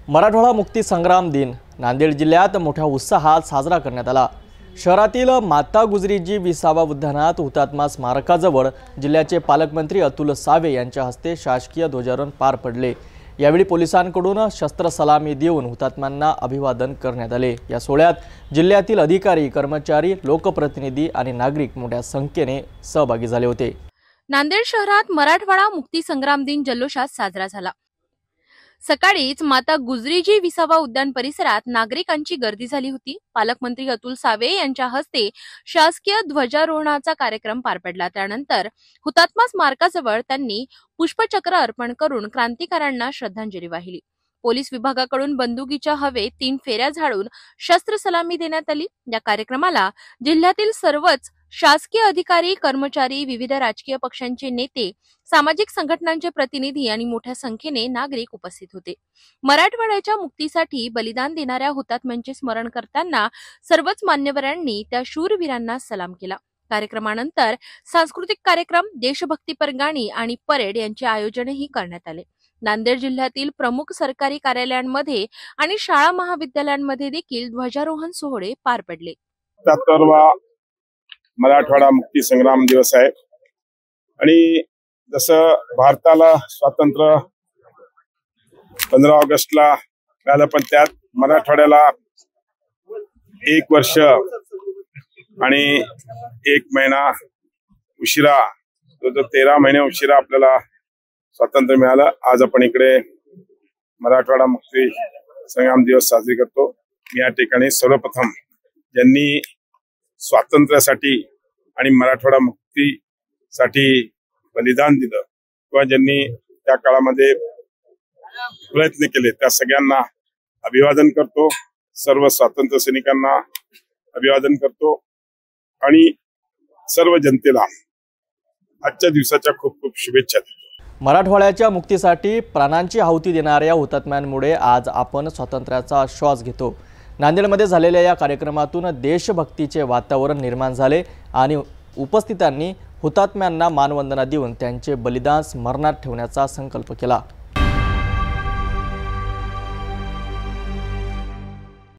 मराठवाडा मुक्ती संग्राम दिन नांदेड जिल्ह्यात मोठ्या उत्साहात साजरा करण्यात आला। शहरातील माता गुजरीजी 20वा उद्यानात हुतात्मा स्मारकाजवळ जिल्ह्याचे पालकमंत्री अतुल सावे यांच्या हस्ते शासकीय ध्वजारोहण पार पडले। यावेळी पोलिसांकडून शस्त्र सलामी देऊन हुतात्म्यांना अभिवादन करण्यात आले। या सोहळ्यात जिल्ह्यातील अधिकारी, कर्मचारी, लोकप्रतिनिधी आणि नागरिक मोठ्या संख्येने सहभागी झाले होते। नांदेड शहरात मराठवाडा मुक्ती संग्राम दिन जल्लोषात साजरा झाला। सकाळीच माता गुजरीजी 20वा उद्यान परिसरात नागरिकांची गर्दी झाली होती। पालकमंत्री अतुल सावे यांच्या हस्ते शासकीय ध्वजारोहणाचा कार्यक्रम पार पडला। त्यानंतर हुतात्मा स्मारकाजवळ त्यांनी पुष्पचक्र अर्पण करून क्रांतिकारकांना श्रद्धांजली वाहिली। पोलीस विभागाकडून बंदुकीच्या हवेत 3 फेऱ्या झाडून शस्त्र सलामी देण्यात आली। या कार्यक्रमाला जिल्ह्यातील सर्वच शासकीय अधिकारी, कर्मचारी, विविध राजकीय पक्षांचे नेते, सामाजिक संघटनांचे प्रतिनिधी आणि मोठ्या संख्येने नागरिक उपस्थित होते। मराठवाड्याच्या मुक्तीसाठी बलिदान देणाऱ्या हुतात्म्यांचे स्मरण करताना सर्वच मान्यवरांनी त्या शूरवीरांना सलाम केला। कार्यक्रमानंतर सांस्कृतिक कार्यक्रम, देशभक्तीपर गाणी आणि परेड यांचे आयोजनही करण्यात आले। नांदेड जिल्ह्यातील प्रमुख सरकारी कार्यालयांमध्ये आणि शाळा महाविद्यालयांमध्ये देखील ध्वजारोहण सोहळे पार पडले। मराठवाडा मुक्ती संग्राम दिवस आहे आणि जसं भारताला स्वातंत्र्य 15 ऑगस्टला मिळालं, पण त्यात मराठवाड्याला 1 वर्ष आणि 1 महिना उशिरा, 13 महिने उशिरा आपल्याला स्वातंत्र्य मिळालं। आज आपण इकडे मराठवाडा मुक्ती संग्राम दिवस साजरी करतो। या ठिकाणी सर्वप्रथम ज्यांनी स्वातंत्र्यासाठी आणि मराठवाडा मुक्तीसाठी बलिदान दिलं किंवा ज्यांनी त्या काळामध्ये प्रयत्न केले त्या सगळ्यांना अभिवादन करतो। सर्व स्वातंत्र्य सैनिकांना अभिवादन करतो आणि सर्व जनतेला आजच्या दिवसाच्या खूप खूप शुभेच्छा देतो। मराठवाड्याच्या मुक्तीसाठी प्राणांची आहुती देणाऱ्या हुतात्म्यांमुळे आज आपण स्वातंत्र्याचा श्वास घेतो। नांदेडमध्ये झालेल्या या कार्यक्रमातून देशभक्तीचे वातावरण निर्माण झाले आणि उपस्थितांनी हुतात्म्यांना मानवंदना देऊन त्यांचे बलिदान स्मरणात ठेवण्याचा संकल्प केला।